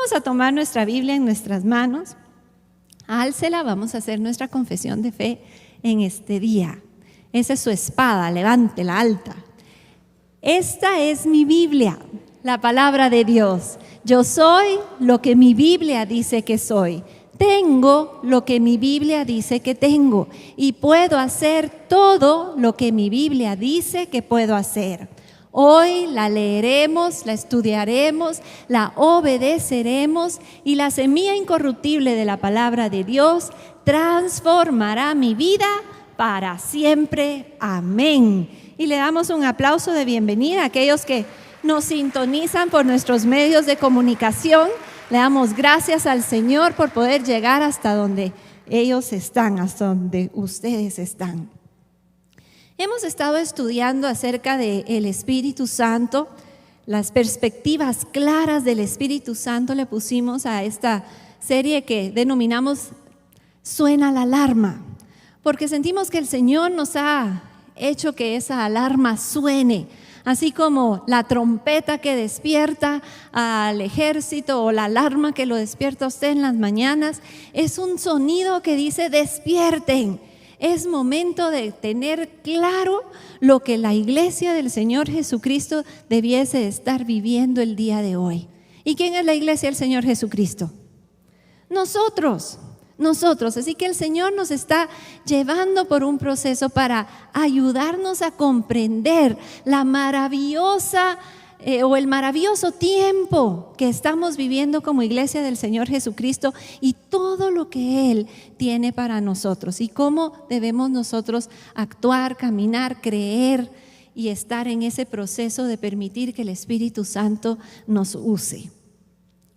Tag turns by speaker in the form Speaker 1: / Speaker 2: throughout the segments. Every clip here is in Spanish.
Speaker 1: Vamos a tomar nuestra Biblia en nuestras manos. Álcela, vamos a hacer nuestra confesión de fe en este día. Esa es su espada, levántela alta. Esta es mi Biblia, la palabra de Dios. Yo soy lo que mi Biblia dice que soy. Tengo lo que mi Biblia dice que tengo. Y puedo hacer todo lo que mi Biblia dice que puedo hacer. Hoy la leeremos, la estudiaremos, la obedeceremos y la semilla incorruptible de la palabra de Dios transformará mi vida para siempre. Amén. Y le damos un aplauso de bienvenida a aquellos que nos sintonizan por nuestros medios de comunicación. Le damos gracias al Señor por poder llegar hasta donde ellos están, hasta donde ustedes están. Hemos estado estudiando acerca del Espíritu Santo, las perspectivas claras del Espíritu Santo le pusimos a esta serie que denominamos Suena la alarma, porque sentimos que el Señor nos ha hecho que esa alarma suene, así como la trompeta que despierta al ejército o la alarma que lo despierta a usted en las mañanas, es un sonido que dice despierten. Es momento de tener claro lo que la iglesia del Señor Jesucristo debiese estar viviendo el día de hoy. ¿Y quién es la iglesia del Señor Jesucristo? Nosotros. Así que el Señor nos está llevando por un proceso para ayudarnos a comprender la maravillosa o el maravilloso tiempo que estamos viviendo como iglesia del Señor Jesucristo y todo lo que Él tiene para nosotros y cómo debemos nosotros actuar, caminar, creer y estar en ese proceso de permitir que el Espíritu Santo nos use.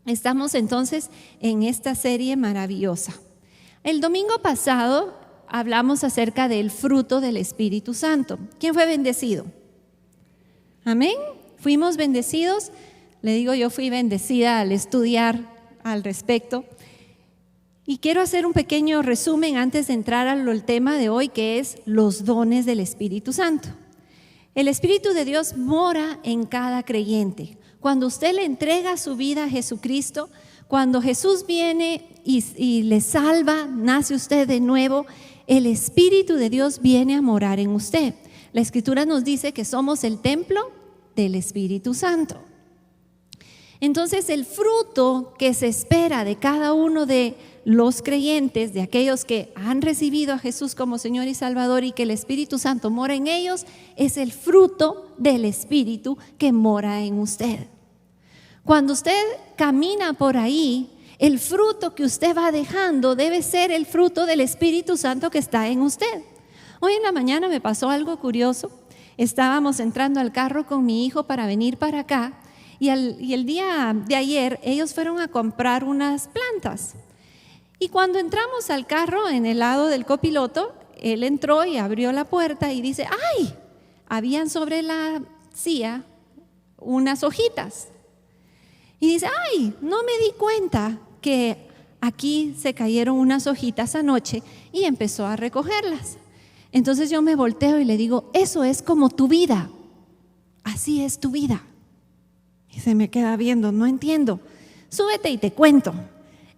Speaker 1: Estamos entonces en esta serie maravillosa. El domingo pasado hablamos acerca del fruto del Espíritu Santo. ¿Quién fue bendecido? Amén. ¿Fuimos bendecidos? Le digo, yo fui bendecida al estudiar al respecto. Y quiero hacer un pequeño resumen antes de entrar al tema de hoy, que es los dones del Espíritu Santo. El Espíritu de Dios mora en cada creyente. Cuando usted le entrega su vida a Jesucristo, cuando Jesús viene y le salva, nace usted de nuevo, el Espíritu de Dios viene a morar en usted. La Escritura nos dice que somos el templo del Espíritu Santo. Entonces el fruto que se espera de cada uno de los creyentes, de aquellos que han recibido a Jesús como Señor y Salvador y que el Espíritu Santo mora en ellos, es el fruto del Espíritu que mora en usted. Cuando usted camina por ahí, el fruto que usted va dejando debe ser el fruto del Espíritu Santo que está en usted. Hoy en la mañana me pasó algo curioso. Estábamos entrando al carro con mi hijo para venir para acá y el día de ayer ellos fueron a comprar unas plantas. Y cuando entramos al carro en el lado del copiloto, él entró y abrió la puerta y dice, ¡ay! Habían sobre la silla unas hojitas. Y dice, ¡ay! No me di cuenta que aquí se cayeron unas hojitas anoche, y empezó a recogerlas. Entonces yo me volteo y le digo, eso es como tu vida, así es tu vida. Y se me queda viendo, no entiendo. Súbete y te cuento.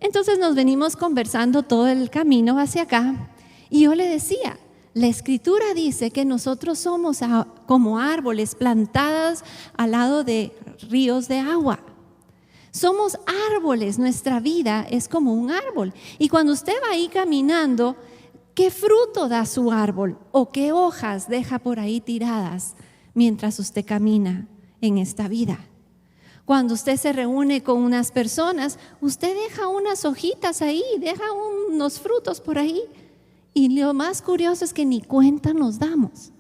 Speaker 1: Entonces nos venimos conversando todo el camino hacia acá y yo le decía, la Escritura dice que nosotros somos como árboles plantados al lado de ríos de agua. Somos árboles, nuestra vida es como un árbol. Y cuando usted va ahí caminando, ¿qué fruto da su árbol? ¿O qué hojas deja por ahí tiradas mientras usted camina en esta vida? Cuando usted se reúne con unas personas, usted deja unas hojitas ahí, deja unos frutos por ahí. Y lo más curioso es que ni cuenta nos damos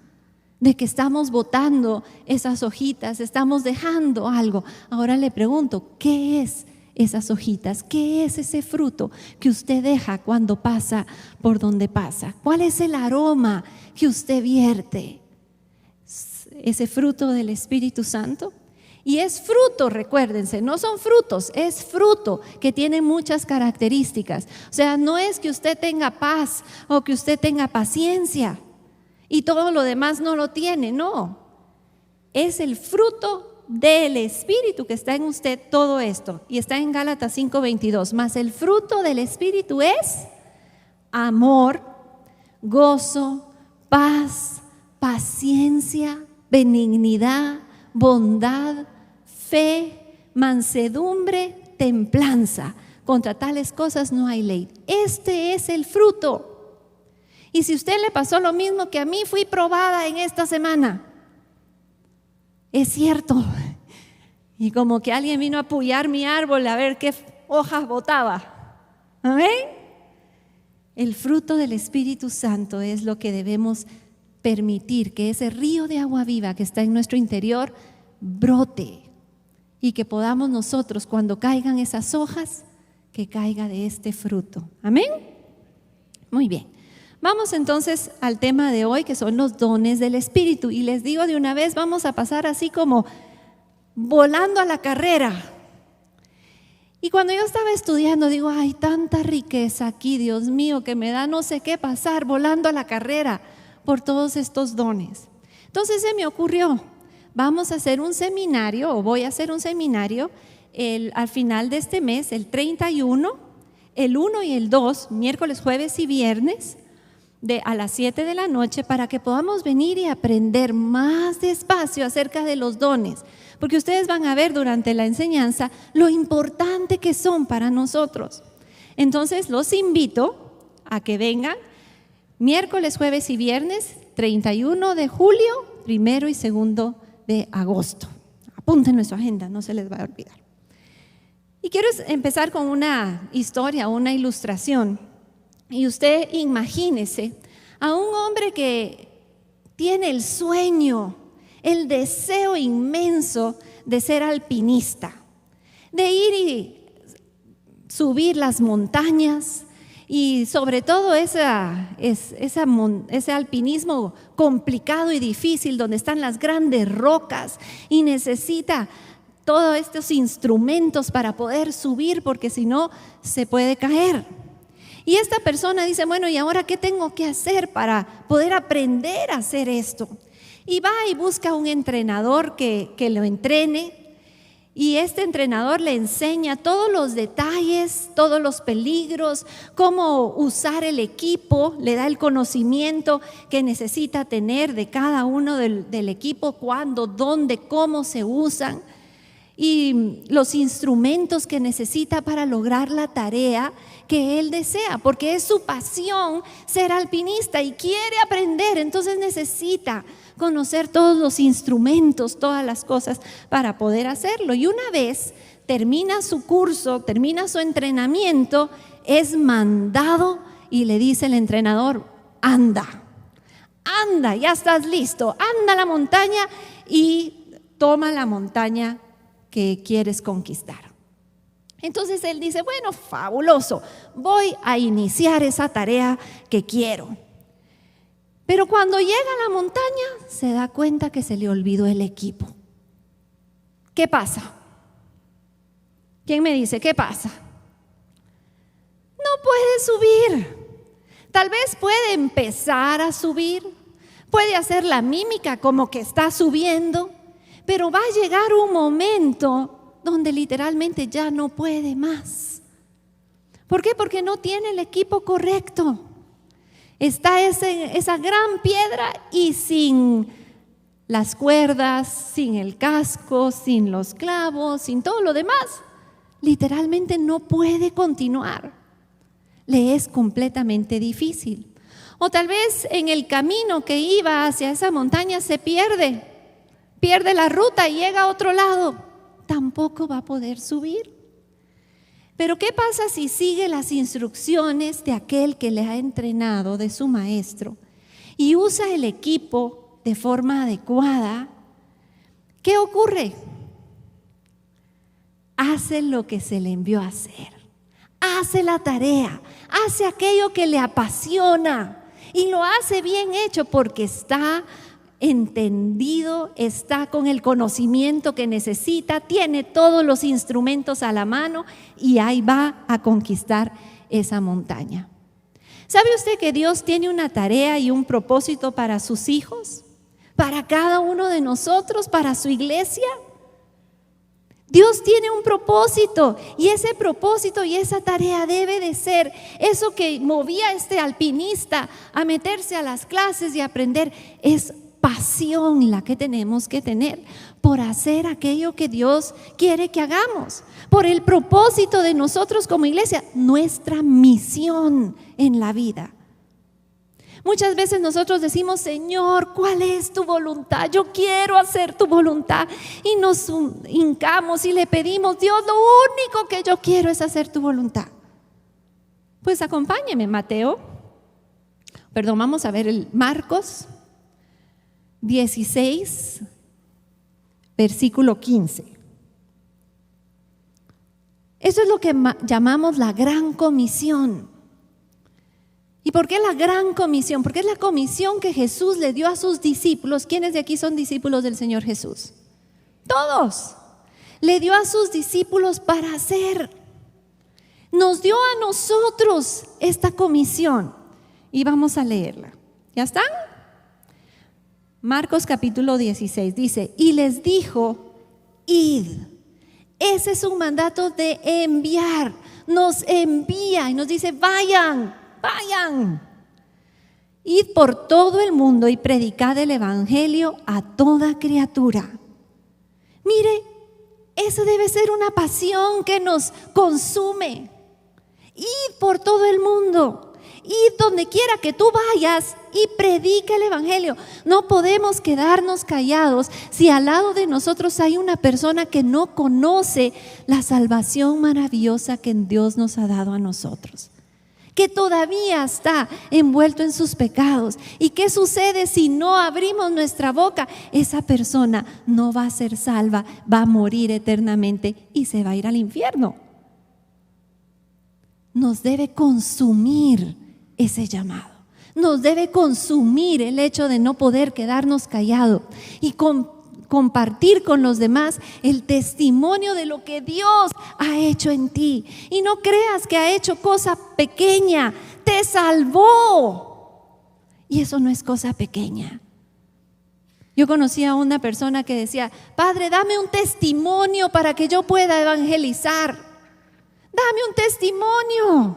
Speaker 1: de que estamos botando esas hojitas, estamos dejando algo. Ahora le pregunto, ¿qué es esas hojitas? ¿Qué es ese fruto que usted deja cuando pasa por donde pasa? ¿Cuál es el aroma que usted vierte? ¿Ese fruto del Espíritu Santo? Y es fruto, recuérdense, no son frutos, es fruto que tiene muchas características. O sea, no es que usted tenga paz o que usted tenga paciencia y todo lo demás no lo tiene, no. Es el fruto del Espíritu que está en usted todo esto. Y está en Gálatas 5:22. Mas el fruto del Espíritu es amor, gozo, paz, paciencia, benignidad, bondad, fe, mansedumbre, templanza. Contra tales cosas no hay ley. Este es el fruto. Y si a usted le pasó lo mismo que a mí, fui probada en esta semana. Es cierto. Y como que alguien vino a apoyar mi árbol a ver qué hojas botaba. ¿Amén? El fruto del Espíritu Santo es lo que debemos permitir, que ese río de agua viva que está en nuestro interior brote y que podamos nosotros, cuando caigan esas hojas, que caiga de este fruto. Amén. Muy bien. Vamos entonces al tema de hoy, que son los dones del Espíritu. Y les digo de una vez, vamos a pasar así como volando a la carrera. Y cuando yo estaba estudiando, digo, hay tanta riqueza aquí, Dios mío, que me da no sé qué pasar volando a la carrera por todos estos dones. Entonces se me ocurrió, vamos a hacer un seminario, o voy a hacer un seminario al final de este mes, el 31, el 1 y el 2, miércoles, jueves y viernes, a las 7 de la noche, para que podamos venir y aprender más despacio acerca de los dones, porque ustedes van a ver durante la enseñanza lo importante que son para nosotros. Entonces los invito a que vengan miércoles, jueves y viernes, 31 de julio, 1 y 2 de agosto. Apúntenlo en su agenda, no se les va a olvidar. Y quiero empezar con una historia, una ilustración. Y usted imagínese a un hombre que tiene el sueño, el deseo inmenso de ser alpinista, de ir y subir las montañas y sobre todo ese alpinismo complicado y difícil donde están las grandes rocas y necesita todos estos instrumentos para poder subir porque si no se puede caer. Y esta persona dice, bueno, ¿y ahora qué tengo que hacer para poder aprender a hacer esto? Y va y busca un entrenador que lo entrene. Y este entrenador le enseña todos los detalles, todos los peligros, cómo usar el equipo, le da el conocimiento que necesita tener de cada uno del equipo, cuándo, dónde, cómo se usan. Y los instrumentos que necesita para lograr la tarea que él desea, porque es su pasión ser alpinista y quiere aprender, entonces necesita conocer todos los instrumentos, todas las cosas para poder hacerlo. Y una vez termina su curso, termina su entrenamiento, es mandado y le dice el entrenador, anda, ya estás listo, anda a la montaña y toma la montaña que quieres conquistar. Entonces él dice, bueno, fabuloso, voy a iniciar esa tarea que quiero. Pero cuando llega a la montaña se da cuenta que se le olvidó el equipo. ¿Qué pasa? ¿Quién me dice qué pasa? No puede subir. Tal vez puede empezar a subir, puede hacer la mímica como que está subiendo, pero va a llegar un momento donde literalmente ya no puede más. ¿Por qué? Porque no tiene el equipo correcto. Está esa gran piedra y sin las cuerdas, sin el casco, sin los clavos, sin todo lo demás, literalmente no puede continuar. Le es completamente difícil. O tal vez en el camino que iba hacia esa montaña se pierde la ruta y llega a otro lado, tampoco va a poder subir. Pero ¿qué pasa si sigue las instrucciones de aquel que le ha entrenado, de su maestro, y usa el equipo de forma adecuada? ¿Qué ocurre? Hace lo que se le envió a hacer, hace la tarea, hace aquello que le apasiona y lo hace bien hecho porque está entendido, está con el conocimiento que necesita, tiene todos los instrumentos a la mano y ahí va a conquistar esa montaña. ¿Sabe usted que Dios tiene una tarea y un propósito para sus hijos? Para cada uno de nosotros, para su iglesia. Dios tiene un propósito y ese propósito y esa tarea debe de ser eso que movía a este alpinista a meterse a las clases y aprender. Es pasión la que tenemos que tener por hacer aquello que Dios quiere que hagamos, por el propósito de nosotros como iglesia, nuestra misión en la vida. Muchas veces nosotros decimos: Señor, ¿cuál es tu voluntad? Yo quiero hacer tu voluntad. Y nos hincamos y le pedimos: Dios, lo único que yo quiero es hacer tu voluntad. Pues acompáñeme, vamos a ver el Marcos 16, versículo 15. Eso es lo que llamamos la gran comisión. ¿Y por qué la gran comisión? Porque es la comisión que Jesús le dio a sus discípulos. ¿Quiénes de aquí son discípulos del Señor Jesús? Todos. Le dio a sus discípulos para hacer. Nos dio a nosotros esta comisión. Y vamos a leerla. ¿Ya están? Marcos capítulo 16 dice: y les dijo: id. Ese es un mandato de enviar. Nos envía y nos dice: vayan. Id por todo el mundo y predicad el evangelio a toda criatura. Mire, eso debe ser una pasión que nos consume. Id por todo el mundo, id donde quiera que tú vayas y predica el evangelio. No podemos quedarnos callados si al lado de nosotros hay una persona que no conoce la salvación maravillosa que Dios nos ha dado a nosotros, que todavía está envuelto en sus pecados. ¿Y qué sucede si no abrimos nuestra boca? Esa persona no va a ser salva, va a morir eternamente y se va a ir al infierno. Nos debe consumir ese llamado. Nos debe consumir el hecho de no poder quedarnos callados y compartir con los demás el testimonio de lo que Dios ha hecho en ti. Y no creas que ha hecho cosa pequeña, te salvó. Y eso no es cosa pequeña. Yo conocí a una persona que decía: Padre, dame un testimonio para que yo pueda evangelizar. Dame un testimonio.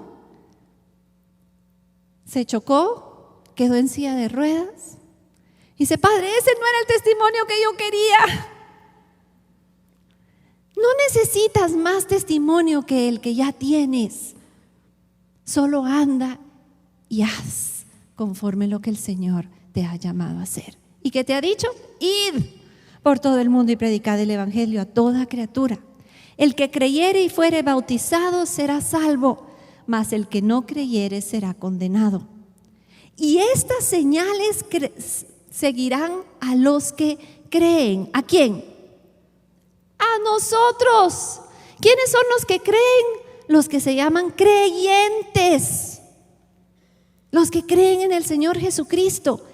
Speaker 1: Se chocó, quedó en silla de ruedas. Dice: Padre, ese no era el testimonio que yo quería. No necesitas más testimonio que el que ya tienes. Solo anda y haz conforme lo que el Señor te ha llamado a hacer. ¿Y qué te ha dicho? Id por todo el mundo y predicad el evangelio a toda criatura. El que creyere y fuere bautizado será salvo, mas el que no creyere será condenado. Y estas señales seguirán a los que creen. ¿A quién? A nosotros. ¿Quiénes son los que creen? Los que se llaman creyentes. Los que creen en el Señor Jesucristo.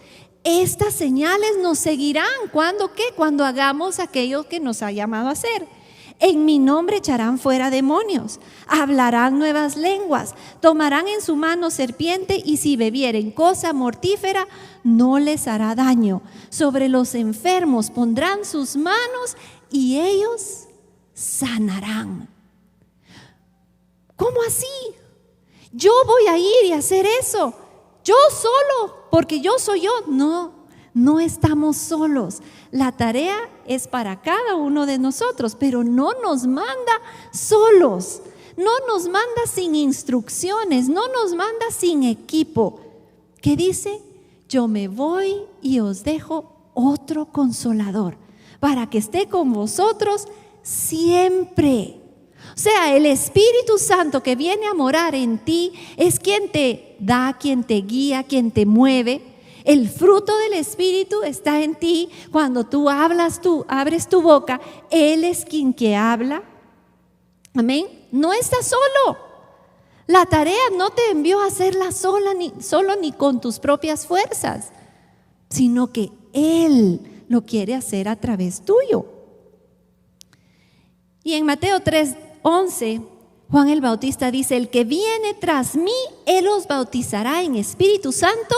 Speaker 1: Estas señales nos seguirán. ¿Cuándo qué? Cuando hagamos aquello que nos ha llamado a hacer. En mi nombre echarán fuera demonios, hablarán nuevas lenguas, tomarán en su mano serpiente, y si bebieren cosa mortífera no les hará daño. Sobre los enfermos pondrán sus manos y ellos sanarán. ¿Cómo así? Yo voy a ir y hacer eso, yo solo, porque yo soy yo. No estamos solos. La tarea es para cada uno de nosotros, pero no nos manda solos, no nos manda sin instrucciones, no nos manda sin equipo. ¿Qué dice? Yo me voy y os dejo otro consolador para que esté con vosotros siempre. O sea, el Espíritu Santo que viene a morar en ti es quien te da, quien te guía, quien te mueve. El fruto del Espíritu está en ti. Cuando tú hablas, tú abres tu boca, Él es quien que habla. Amén. No estás solo. La tarea no te envió a hacerla solo ni con tus propias fuerzas, sino que Él lo quiere hacer a través tuyo. Y en Mateo 3:11, Juan el Bautista dice: el que viene tras mí, Él os bautizará en Espíritu Santo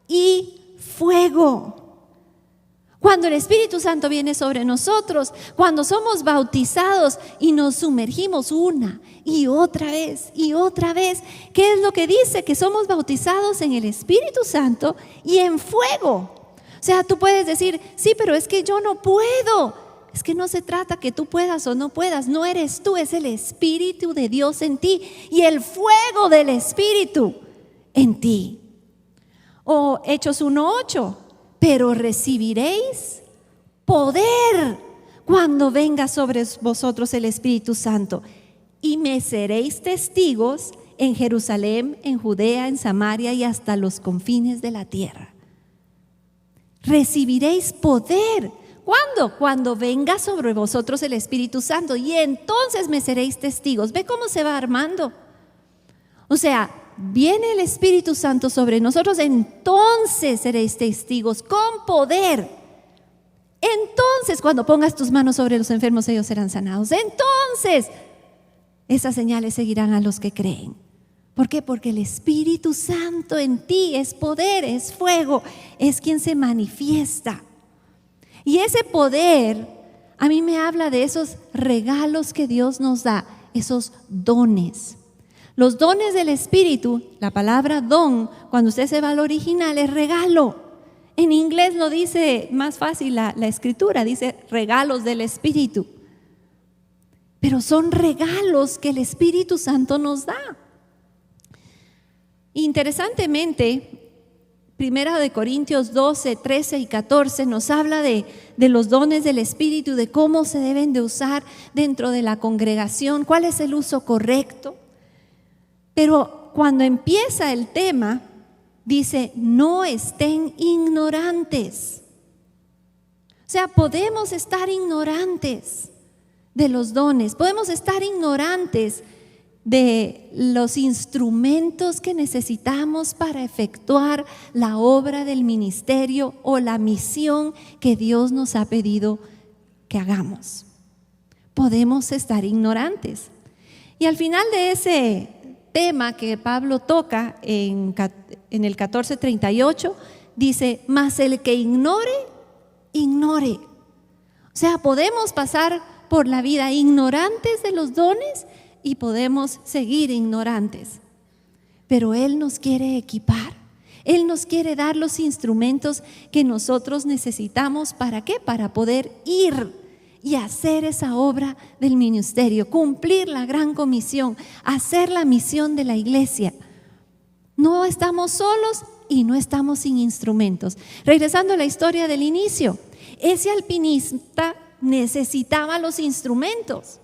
Speaker 1: y fuego. Cuando el Espíritu Santo viene sobre nosotros, cuando somos bautizados y nos sumergimos una y otra vez, ¿qué es lo que dice? Que somos bautizados en el Espíritu Santo y en fuego. O sea, tú puedes decir, sí, pero es que yo no puedo. Es que no se trata que tú puedas o no puedas, no eres tú, es el Espíritu de Dios en ti y el fuego del Espíritu en ti. O Hechos 1:8. Pero recibiréis poder cuando venga sobre vosotros el Espíritu Santo y me seréis testigos en Jerusalén, en Judea, en Samaria y hasta los confines de la tierra. Recibiréis poder. ¿Cuándo? Cuando venga sobre vosotros el Espíritu Santo y entonces me seréis testigos. ¿Ve cómo se va armando? O sea, viene el Espíritu Santo sobre nosotros, entonces seréis testigos con poder. Entonces, cuando pongas tus manos sobre los enfermos, ellos serán sanados. Entonces, esas señales seguirán a los que creen. ¿Por qué? Porque el Espíritu Santo en ti es poder, es fuego, es quien se manifiesta. Y ese poder a mí me habla de esos regalos que Dios nos da, esos dones. Los dones del Espíritu, la palabra don, cuando usted se va al original, es regalo. En inglés lo dice más fácil la escritura, dice regalos del Espíritu. Pero son regalos que el Espíritu Santo nos da. Interesantemente, 1 Corintios 12, 13 y 14 nos habla de los dones del Espíritu, de cómo se deben de usar dentro de la congregación, cuál es el uso correcto. Pero cuando empieza el tema, dice, no estén ignorantes. O sea, podemos estar ignorantes de los dones, podemos estar ignorantes de los instrumentos que necesitamos para efectuar la obra del ministerio o la misión que Dios nos ha pedido que hagamos. Podemos estar ignorantes. Y al final de ese tema que Pablo toca en el 14:38, dice, mas el que ignore, ignore. O sea, podemos pasar por la vida ignorantes de los dones y podemos seguir ignorantes. Pero Él nos quiere equipar. Él nos quiere dar los instrumentos que nosotros necesitamos. ¿Para qué? Para poder ir y hacer esa obra del ministerio, cumplir la gran comisión, hacer la misión de la iglesia. No estamos solos y no estamos sin instrumentos. Regresando a la historia del inicio, ese alpinista necesitaba los instrumentos.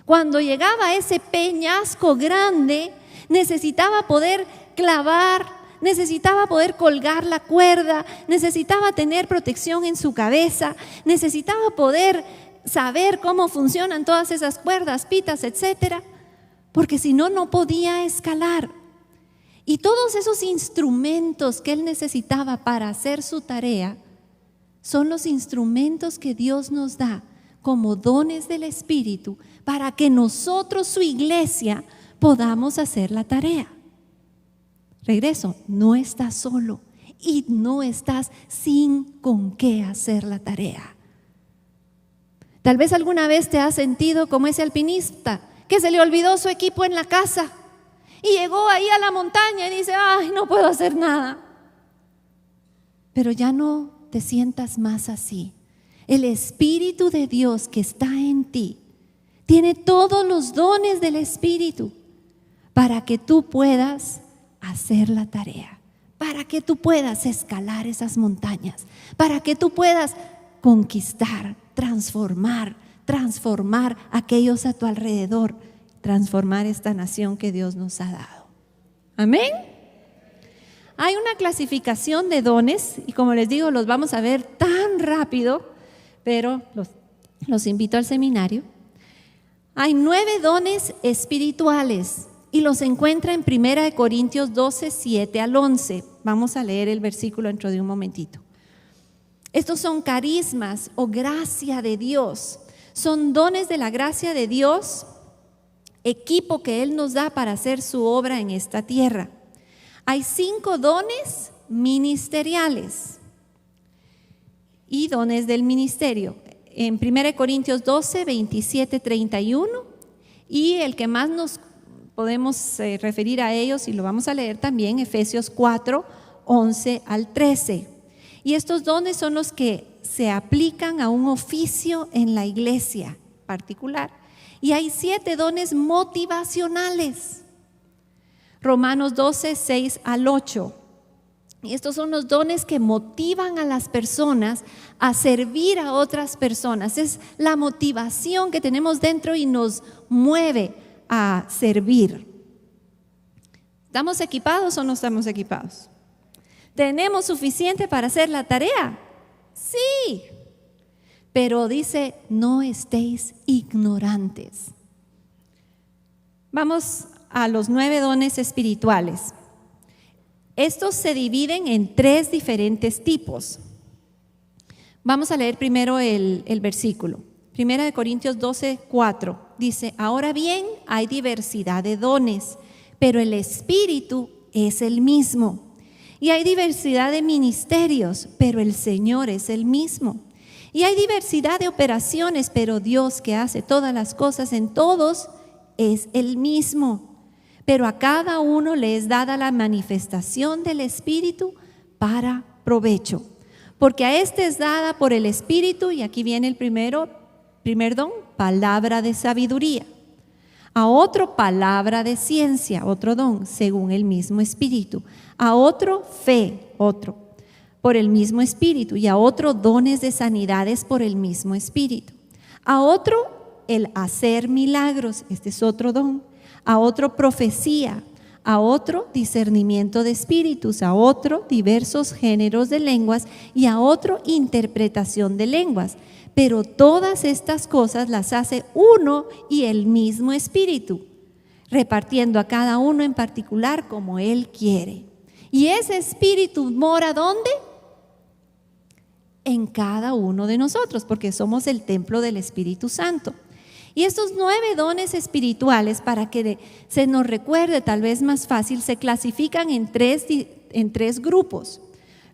Speaker 1: Cuando llegaba a ese peñasco grande, necesitaba poder clavar, necesitaba poder colgar la cuerda, necesitaba tener protección en su cabeza, necesitaba poder saber cómo funcionan todas esas cuerdas, pitas, etcétera, porque si no, no podía escalar. Y todos esos instrumentos que él necesitaba para hacer su tarea son los instrumentos que Dios nos da como dones del Espíritu para que nosotros, su iglesia, podamos hacer la tarea. Regreso, no estás solo y no estás sin con qué hacer la tarea. Tal vez alguna vez te has sentido como ese alpinista que se le olvidó su equipo en la casa y llegó ahí a la montaña y dice, ay, no puedo hacer nada. Pero ya no te sientas más así. El Espíritu de Dios que está en ti tiene todos los dones del Espíritu para que tú puedas hacer la tarea, para que tú puedas escalar esas montañas, para que tú puedas conquistar, transformar a aquellos a tu alrededor, transformar esta nación que Dios nos ha dado. Amén. Hay una clasificación de dones y como les digo, los vamos a ver tan rápido, pero los invito al seminario. Hay 9 dones espirituales y los encuentra en 1 Corintios 12, 7 al 11. Vamos a leer el versículo dentro de un momentito. Estos son carismas o gracia de Dios. Son dones de la gracia de Dios, equipo que Él nos da para hacer su obra en esta tierra. Hay 5 dones ministeriales. y dones del ministerio. En 1 Corintios 12, 27, 31, y el que más nos podemos referir a ellos, y lo vamos a leer también, Efesios 4, 11 al 13. Y estos dones son los que se aplican a un oficio en la iglesia particular. Y hay 7 dones motivacionales. Romanos 12, 6 al 8. Y estos son los dones que motivan a las personas a servir a otras personas. Es la motivación que tenemos dentro y nos mueve a servir. ¿Estamos equipados o no estamos equipados? ¿Tenemos suficiente para hacer la tarea? Sí. Pero dice, no estéis ignorantes. Vamos a los 9 dones espirituales. Estos se dividen en 3 diferentes tipos. Vamos a leer primero el versículo. 1 Corintios 12, 4. Dice, ahora bien, hay diversidad de dones, pero el Espíritu es el mismo. Y hay diversidad de ministerios, pero el Señor es el mismo. Y hay diversidad de operaciones, pero Dios que hace todas las cosas en todos es el mismo. Pero a cada uno le es dada la manifestación del Espíritu para provecho. Porque a este es dada por el Espíritu, y aquí viene el primer don, palabra de sabiduría. A otro, palabra de ciencia, otro don, según el mismo Espíritu. A otro, fe, otro, por el mismo Espíritu. Y a otro, dones de sanidades por el mismo Espíritu. A otro, el hacer milagros, este es otro don. A otro, profecía. A otro, discernimiento de espíritus. A otro, diversos géneros de lenguas. Y a otro, interpretación de lenguas. Pero todas estas cosas las hace uno y el mismo Espíritu, repartiendo a cada uno en particular como Él quiere. Y ese Espíritu mora ¿dónde? En cada uno de nosotros, porque somos el templo del Espíritu Santo. Y estos 9 dones espirituales, para que se nos recuerde tal vez más fácil, se clasifican en tres grupos.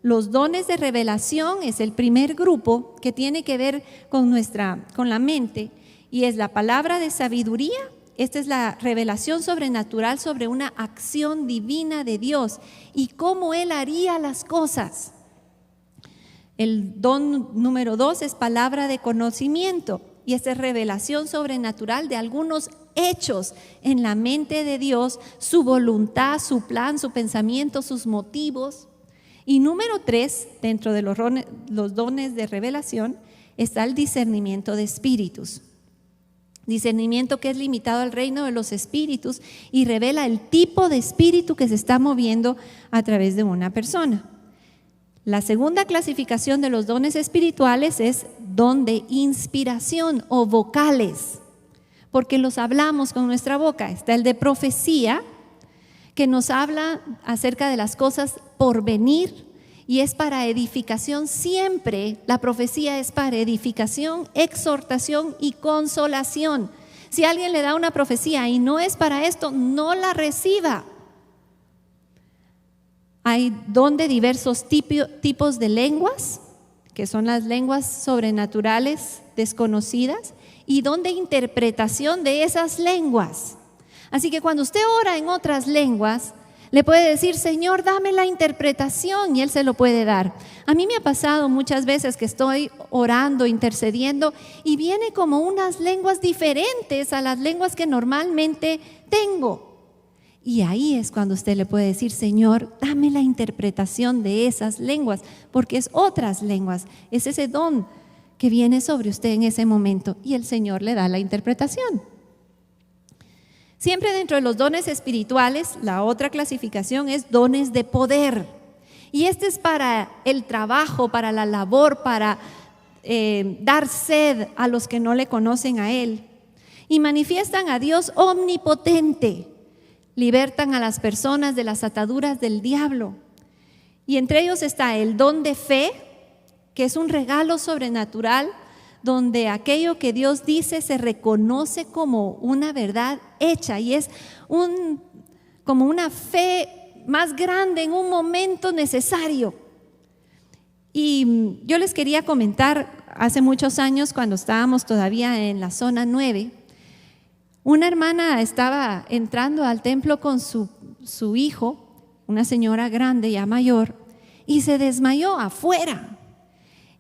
Speaker 1: Los dones de revelación es el primer grupo, que tiene que ver con la mente, y es la palabra de sabiduría. Esta es la revelación sobrenatural sobre una acción divina de Dios y cómo Él haría las cosas. El don número 2 es palabra de conocimiento, y esta es revelación sobrenatural de algunos hechos en la mente de Dios, su voluntad, su plan, su pensamiento, sus motivos. Y número 3, dentro de los dones de revelación, está el discernimiento de espíritus. Discernimiento que es limitado al reino de los espíritus y revela el tipo de espíritu que se está moviendo a través de una persona. La segunda clasificación de los dones espirituales es don de inspiración o vocales, porque los hablamos con nuestra boca. Está el de profecía, que nos habla acerca de las cosas por venir, y es para edificación siempre. La profecía es para edificación, exhortación y consolación. Si alguien le da una profecía y no es para esto, no la reciba. Hay don de diversos tipos de lenguas, que son las lenguas sobrenaturales desconocidas, y don de interpretación de esas lenguas. Así que cuando usted ora en otras lenguas, le puede decir, Señor, dame la interpretación, y Él se lo puede dar. A mí me ha pasado muchas veces que estoy orando, intercediendo, y viene como unas lenguas diferentes a las lenguas que normalmente tengo. Y ahí es cuando usted le puede decir, Señor, dame la interpretación de esas lenguas, porque es otras lenguas, es ese don que viene sobre usted en ese momento, y el Señor le da la interpretación. Siempre dentro de los dones espirituales, la otra clasificación es dones de poder. Y este es para el trabajo, para la labor, para dar sed a los que no le conocen a Él. Y manifiestan a Dios omnipotente. Libertan a las personas de las ataduras del diablo. Y entre ellos está el don de fe, que es un regalo sobrenatural, donde aquello que Dios dice se reconoce como una verdad hecha, y es como una fe más grande en un momento necesario. Y yo les quería comentar, hace muchos años, cuando estábamos todavía en la zona 9, una hermana estaba entrando al templo con su hijo, una señora grande, ya mayor, y se desmayó afuera.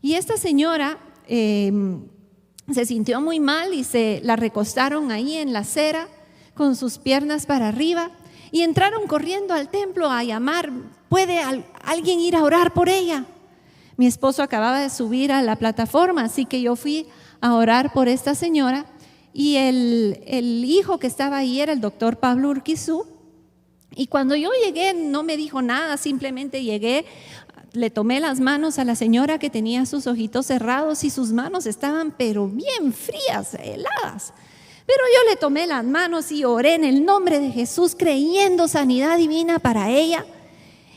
Speaker 1: Y esta señora se sintió muy mal y se la recostaron ahí en la acera con sus piernas para arriba y entraron corriendo al templo a llamar: ¿puede alguien ir a orar por ella? Mi esposo acababa de subir a la plataforma, así que yo fui a orar por esta señora, y el hijo que estaba ahí era el doctor Pablo Urquizú. Y cuando yo llegué no me dijo nada, simplemente llegué, le tomé las manos a la señora que tenía sus ojitos cerrados y sus manos estaban pero bien frías, heladas. Pero yo le tomé las manos y oré en el nombre de Jesús, creyendo sanidad divina para ella.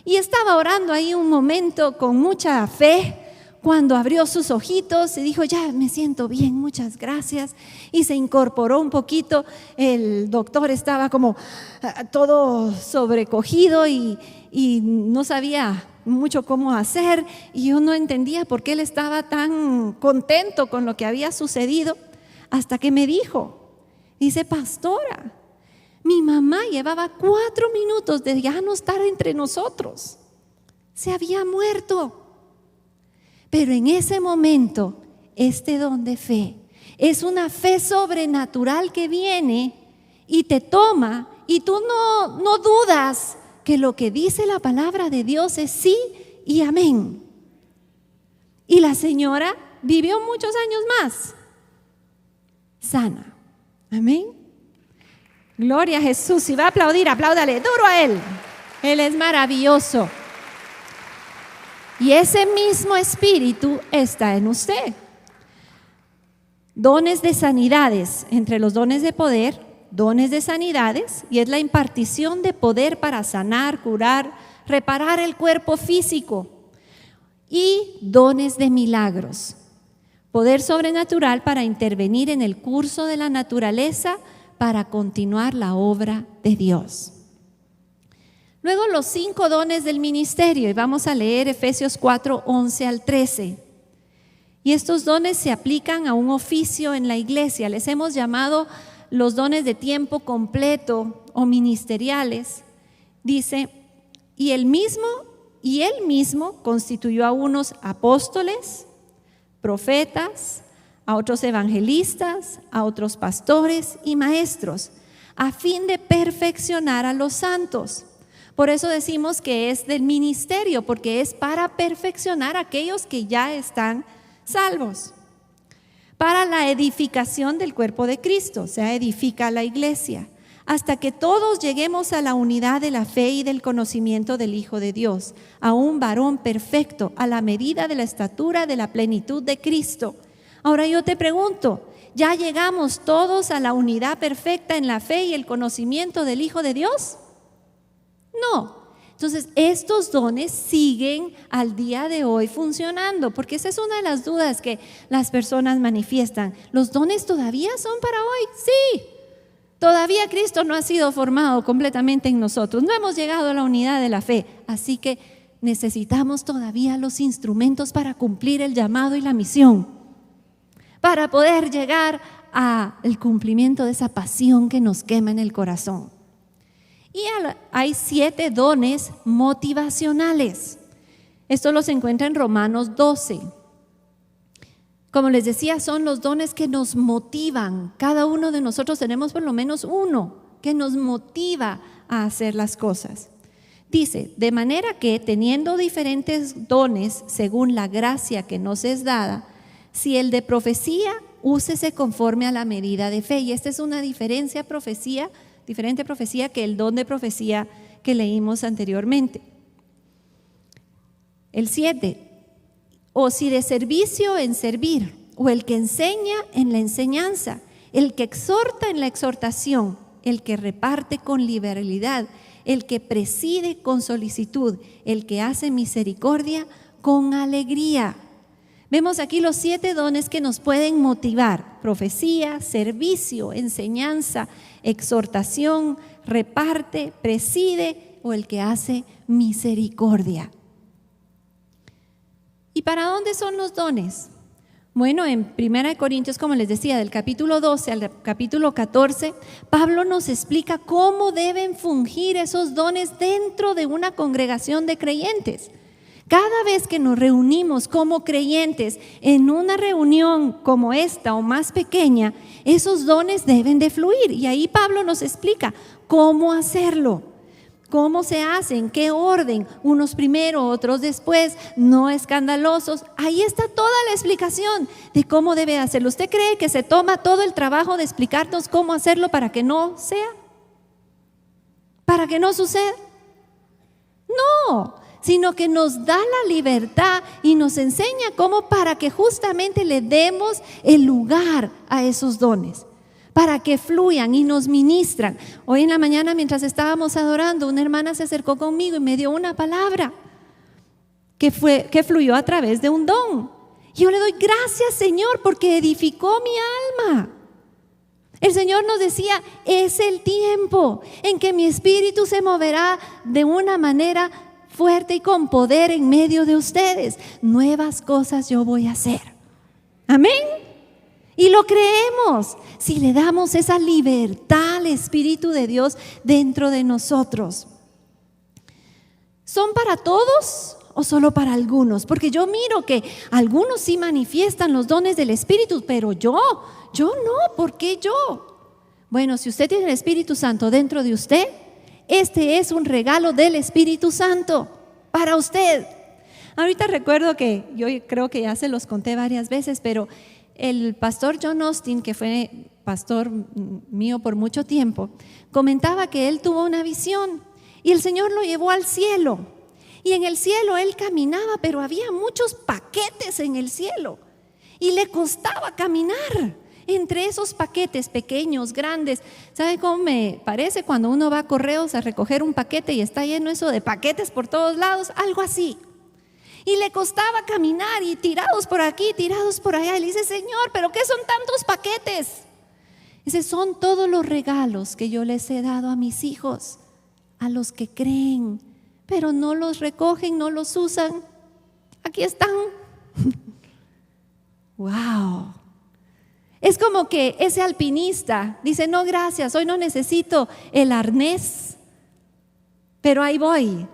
Speaker 1: Y estaba orando ahí un momento con mucha fe, cuando abrió sus ojitos y dijo: ya me siento bien, muchas gracias. Y se incorporó un poquito. El doctor estaba como todo sobrecogido y no sabía mucho cómo hacer, y yo no entendía por qué él estaba tan contento con lo que había sucedido, hasta que me dice: pastora, mi mamá llevaba 4 minutos de ya no estar entre nosotros, se había muerto. Pero en ese momento, este don de fe es una fe sobrenatural que viene y te toma, y tú no dudas que lo que dice la palabra de Dios es sí y amén. Y la señora vivió muchos años más, sana. Amén. Gloria a Jesús. Si va a aplaudir, apláudale duro a Él. Él es maravilloso. Y ese mismo espíritu está en usted. Dones de sanidades, entre los dones de poder, dones de sanidades, y es la impartición de poder para sanar, curar, reparar el cuerpo físico. Y dones de milagros, poder sobrenatural para intervenir en el curso de la naturaleza para continuar la obra de Dios. Luego los 5 dones del ministerio, y vamos a leer Efesios 4, 11 al 13. Y estos dones se aplican a un oficio en la iglesia. Les hemos llamado los dones de tiempo completo o ministeriales. Dice: y él mismo constituyó a unos apóstoles, profetas, a otros evangelistas, a otros pastores y maestros, a fin de perfeccionar a los santos. Por eso decimos que es del ministerio, porque es para perfeccionar a aquellos que ya están salvos, para la edificación del cuerpo de Cristo. Se edifica la iglesia hasta que todos lleguemos a la unidad de la fe y del conocimiento del Hijo de Dios, a un varón perfecto, a la medida de la estatura de la plenitud de Cristo. Ahora yo te pregunto, ¿ya llegamos todos a la unidad perfecta en la fe y el conocimiento del Hijo de Dios? No. Entonces estos dones siguen al día de hoy funcionando, porque esa es una de las dudas que las personas manifiestan. ¿Los dones todavía son para hoy? Sí. Todavía Cristo no ha sido formado completamente en nosotros, no hemos llegado a la unidad de la fe, así que necesitamos todavía los instrumentos para cumplir el llamado y la misión, para poder llegar al cumplimiento de esa pasión que nos quema en el corazón. Y hay 7 dones motivacionales. Esto los encuentra en Romanos 12. Como les decía, son los dones que nos motivan. Cada uno de nosotros tenemos por lo menos uno que nos motiva a hacer las cosas. Dice: de manera que teniendo diferentes dones según la gracia que nos es dada, si el de profecía, úsese conforme a la medida de fe. Y esta es una diferente profecía que el don de profecía que leímos anteriormente. El 7. O si de servicio en servir, o el que enseña en la enseñanza, el que exhorta en la exhortación, el que reparte con liberalidad, el que preside con solicitud, el que hace misericordia con alegría. Vemos aquí los 7 dones que nos pueden motivar: profecía, servicio, enseñanza, exhortación, reparte, preside o el que hace misericordia. ¿Y para dónde son los dones? Bueno, en 1 Corintios, como les decía, del capítulo 12 al capítulo 14, Pablo nos explica cómo deben fungir esos dones dentro de una congregación de creyentes. Cada vez que nos reunimos como creyentes en una reunión como esta o más pequeña, esos dones deben de fluir. Y ahí Pablo nos explica cómo hacerlo. ¿Cómo se hace? ¿En qué orden? Unos primero, otros después, no escandalosos. Ahí está toda la explicación de cómo debe hacerlo. ¿Usted cree que se toma todo el trabajo de explicarnos cómo hacerlo para que no sea? ¿Para que no suceda? No, sino que nos da la libertad y nos enseña cómo para que justamente le demos el lugar a esos dones, para que fluyan y nos ministran. Hoy en la mañana, mientras estábamos adorando, una hermana se acercó conmigo y me dio una palabra que fluyó a través de un don. Y yo le doy gracias, Señor, porque edificó mi alma. El Señor nos decía, es el tiempo en que mi espíritu se moverá de una manera fuerte y con poder en medio de ustedes. Nuevas cosas yo voy a hacer. Amén. Y lo creemos si le damos esa libertad al Espíritu de Dios dentro de nosotros. ¿Son para todos o solo para algunos? Porque yo miro que algunos sí manifiestan los dones del Espíritu, pero yo no. ¿Por qué yo? Bueno, si usted tiene el Espíritu Santo dentro de usted, este es un regalo del Espíritu Santo para usted. Ahorita recuerdo que yo creo que ya se los conté varias veces, pero el pastor John Austin, que fue pastor mío por mucho tiempo, comentaba que él tuvo una visión y el Señor lo llevó al cielo. Y en el cielo él caminaba, pero había muchos paquetes en el cielo y le costaba caminar entre esos paquetes pequeños, grandes. ¿Sabe cómo me parece cuando uno va a correos a recoger un paquete y está lleno eso de paquetes por todos lados? Algo así. Y le costaba caminar y tirados por aquí, tirados por allá. Y le dice, Señor, ¿pero qué son tantos paquetes? Dice, son todos los regalos que yo les he dado a mis hijos, a los que creen, pero no los recogen, no los usan. Aquí están. Wow. Es como que ese alpinista dice, no, gracias, hoy no necesito el arnés, pero ahí voy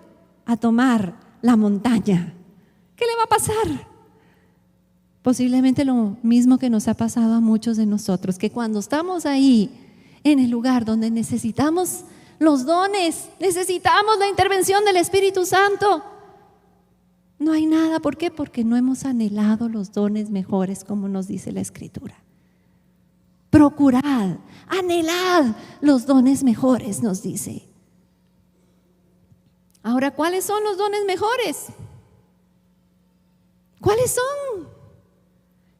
Speaker 1: a tomar la montaña. ¿Qué le va a pasar? Posiblemente lo mismo que nos ha pasado a muchos de nosotros, que cuando estamos ahí en el lugar donde necesitamos los dones, necesitamos la intervención del Espíritu Santo, no hay nada. ¿Por qué? Porque no hemos anhelado los dones mejores, como nos dice la Escritura. Procurad, anhelad los dones mejores, nos dice. Ahora, ¿cuáles son los dones mejores? ¿Cuáles son?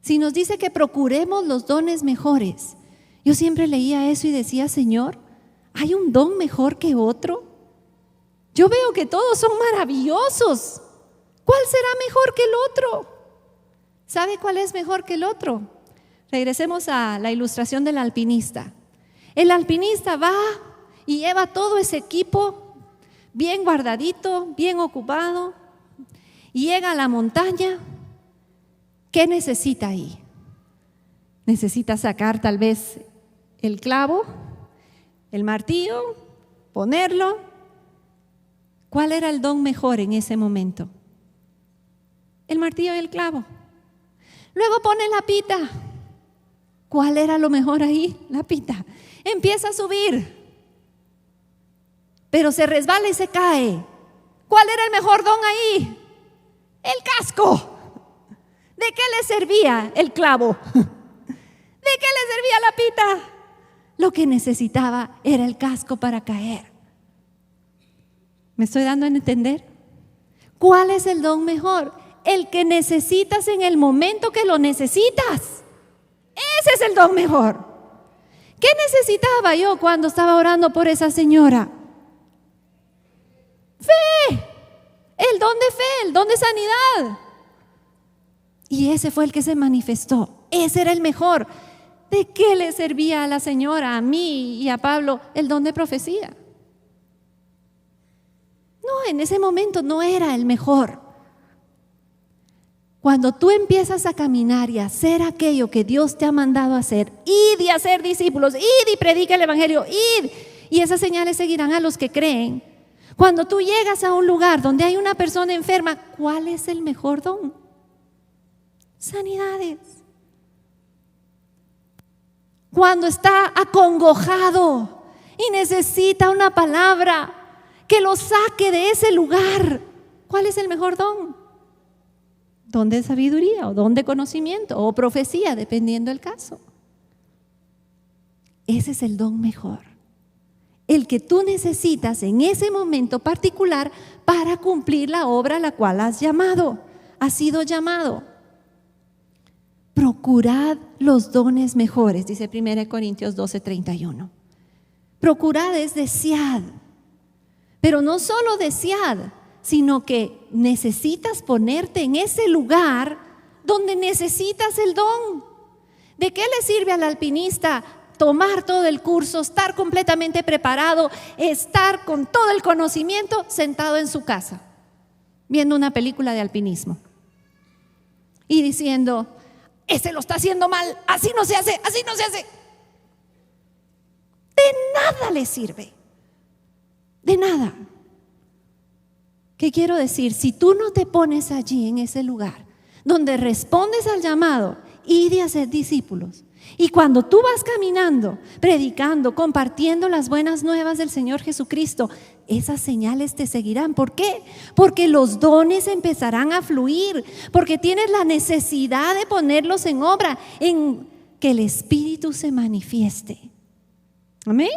Speaker 1: Si nos dice que procuremos los dones mejores, yo siempre leía eso y decía, Señor, ¿hay un don mejor que otro? Yo veo que todos son maravillosos. ¿Cuál será mejor que el otro? ¿Sabe cuál es mejor que el otro? Regresemos a la ilustración del alpinista. El alpinista va y lleva todo ese equipo bien guardadito, bien ocupado, y llega a la montaña. ¿Qué necesita ahí? Necesita sacar tal vez el clavo, el martillo, ponerlo. ¿Cuál era el don mejor en ese momento? El martillo y el clavo. Luego pone la pita. ¿Cuál era lo mejor ahí? La pita. Empieza a subir, pero se resbala y se cae. ¿Cuál era el mejor don ahí? El casco. ¿De qué le servía el clavo? ¿De qué le servía la pita? Lo que necesitaba era el casco para caer. ¿Me estoy dando a entender? ¿Cuál es el don mejor? El que necesitas en el momento que lo necesitas. Ese es el don mejor. ¿Qué necesitaba yo cuando estaba orando por esa señora? Fe. El don de fe, el don de sanidad. Y ese fue el que se manifestó. Ese era el mejor. ¿De qué le servía a la señora, a mí y a Pablo el don de profecía? No, en ese momento no era el mejor. Cuando tú empiezas a caminar y a hacer aquello que Dios te ha mandado a hacer, id y hacer discípulos, id y predica el evangelio, id, y esas señales seguirán a los que creen. Cuando tú llegas a un lugar donde hay una persona enferma, ¿cuál es el mejor don? Sanidades. Cuando está acongojado y necesita una palabra que lo saque de ese lugar, ¿cuál es el mejor don? Don de sabiduría o don de conocimiento o profecía, dependiendo del caso. Ese es el don mejor, el que tú necesitas en ese momento particular para cumplir la obra a la cual has sido llamado. Procurad los dones mejores, dice 1 Corintios 12:31. Procurad es desead, pero no solo desead, sino que necesitas ponerte en ese lugar donde necesitas el don. ¿De qué le sirve al alpinista tomar todo el curso, estar completamente preparado, estar con todo el conocimiento sentado en su casa, viendo una película de alpinismo y diciendo: ese lo está haciendo mal, así no se hace, así no se hace? De nada le sirve, de nada. ¿Qué quiero decir? Si tú no te pones allí en ese lugar donde respondes al llamado y de hacer discípulos, y cuando tú vas caminando, predicando, compartiendo las buenas nuevas del Señor Jesucristo, esas señales te seguirán. ¿Por qué? Porque los dones empezarán a fluir, porque tienes la necesidad de ponerlos en obra, en que el Espíritu se manifieste. Amén.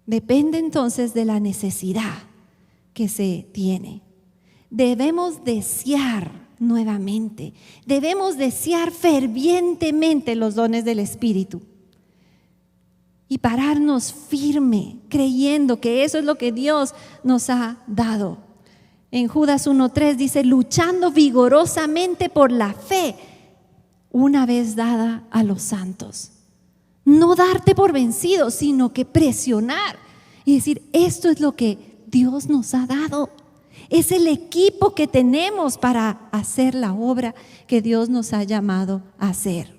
Speaker 1: Depende entonces de la necesidad que se tiene. Debemos desear nuevamente, debemos desear fervientemente los dones del Espíritu y pararnos firme, creyendo que eso es lo que Dios nos ha dado. En Judas 1:3 dice: luchando vigorosamente por la fe una vez dada a los santos. No darte por vencido, sino que presionar y decir: esto es lo que Dios nos ha dado. Es el equipo que tenemos para hacer la obra que Dios nos ha llamado a hacer.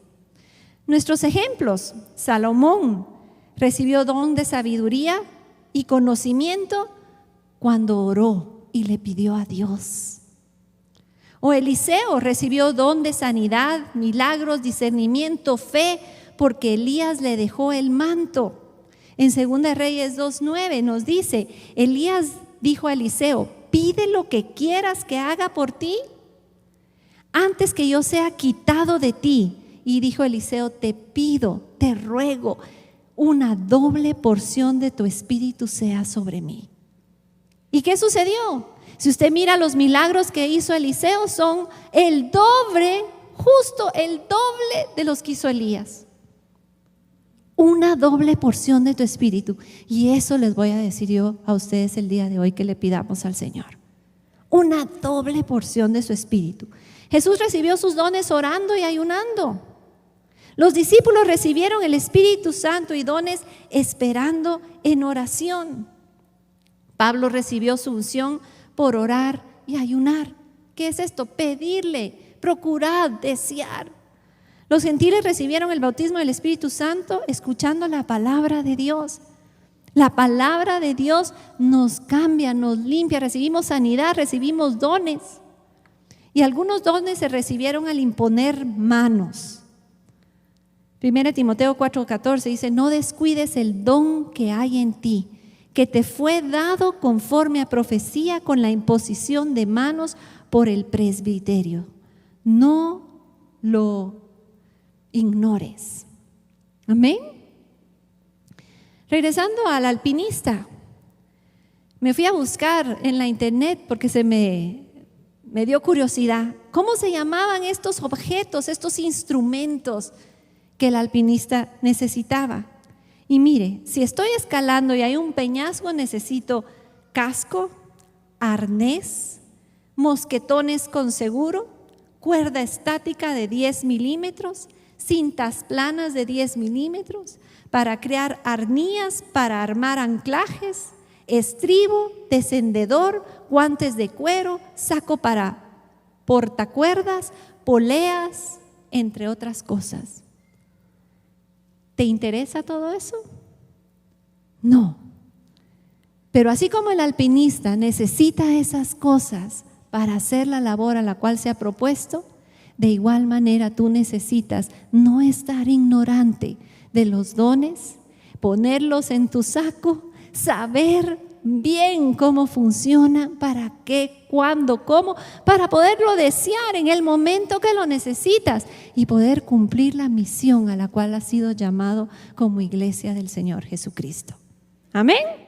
Speaker 1: Nuestros ejemplos: Salomón recibió don de sabiduría y conocimiento cuando oró y le pidió a Dios. O Eliseo recibió don de sanidad, milagros, discernimiento, fe, porque Elías le dejó el manto. En 2 Reyes 2:9 nos dice: Elías dijo a Eliseo: pide lo que quieras que haga por ti antes que yo sea quitado de ti. Y dijo Eliseo: te pido, te ruego, una doble porción de tu espíritu sea sobre mí. ¿Y qué sucedió? Si usted mira los milagros que hizo Eliseo, son el doble, justo el doble de los que hizo Elías. Una doble porción de tu espíritu. Y eso les voy a decir yo a ustedes el día de hoy, que le pidamos al Señor. Una doble porción de su espíritu. Jesús recibió sus dones orando y ayunando. Los discípulos recibieron el Espíritu Santo y dones esperando en oración. Pablo recibió su unción por orar y ayunar. ¿Qué es esto? Pedirle, procurar, desear. Los gentiles recibieron el bautismo del Espíritu Santo escuchando la palabra de Dios. La palabra de Dios nos cambia, nos limpia, recibimos sanidad, recibimos dones. Y algunos dones se recibieron al imponer manos. 1 Timoteo 4:14 dice: no descuides el don que hay en ti, que te fue dado conforme a profecía con la imposición de manos por el presbiterio. No lo ignores. Amén. Regresando al alpinista, me fui a buscar en la internet porque me dio curiosidad. ¿Cómo se llamaban estos objetos, estos instrumentos que el alpinista necesitaba? Y mire, si estoy escalando y hay un peñasco, necesito casco, arnés, mosquetones con seguro, cuerda estática de 10 milímetros, cintas planas de 10 milímetros, para crear arnillas, para armar anclajes, estribo, descendedor, guantes de cuero, saco para portacuerdas, poleas, entre otras cosas. ¿Te interesa todo eso? No. Pero así como el alpinista necesita esas cosas para hacer la labor a la cual se ha propuesto, de igual manera tú necesitas no estar ignorante de los dones, ponerlos en tu saco, saber bien cómo funciona, para qué, cuándo, cómo, para poderlo desear en el momento que lo necesitas y poder cumplir la misión a la cual has sido llamado como iglesia del Señor Jesucristo. Amén.